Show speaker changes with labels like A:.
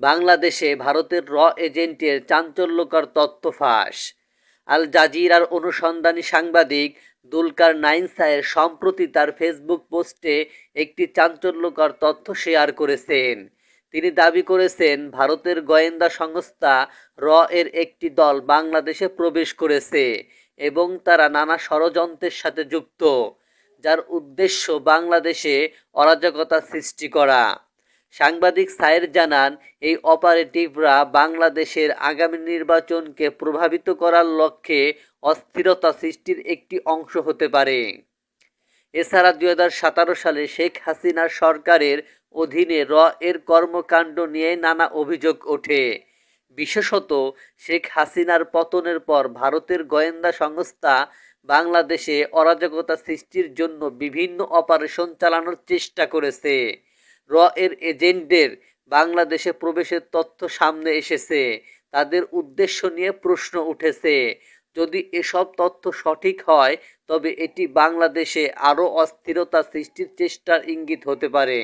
A: বাংলাদেশে ভারতের এজেন্টের চাঞ্চল্যকর তথ্য ফাঁস। আল জাজিরার অনুসন্ধানী সাংবাদিক দুলকার নাইনসায়ের সম্প্রতি তার ফেসবুক পোস্টে একটি চাঞ্চল্যকর তথ্য শেয়ার করেছেন। তিনি দাবি করেছেন ভারতের গোয়েন্দা সংস্থা এর একটি দল বাংলাদেশে প্রবেশ করেছে এবং তারা নানা ষড়যন্ত্রের সাথে যুক্ত, যার উদ্দেশ্য বাংলাদেশে অরাজকতা সৃষ্টি করা। সাংবাদিক সায়ের জানান, এই অপারেটিভরা বাংলাদেশের আগামী নির্বাচনকে প্রভাবিত করার লক্ষ্যে অস্থিরতা সৃষ্টির একটি অংশ হতে পারে। এছাড়া 2017 সালে শেখ হাসিনার সরকারের অধীনে এর কর্মকাণ্ড নিয়ে নানা অভিযোগ ওঠে। বিশেষত শেখ হাসিনার পতনের পর ভারতের গোয়েন্দা সংস্থা বাংলাদেশে অরাজকতা সৃষ্টির জন্য বিভিন্ন অপারেশন চালানোর চেষ্টা করেছে। এর এজেন্টদের বাংলাদেশে প্রবেশের তথ্য সামনে এসেছে। তাদের উদ্দেশ্য নিয়ে প্রশ্ন উঠেছে। যদি এসব তথ্য সঠিক হয় তবে এটি বাংলাদেশে আরও অস্থিরতা সৃষ্টির চেষ্টার ইঙ্গিত হতে পারে।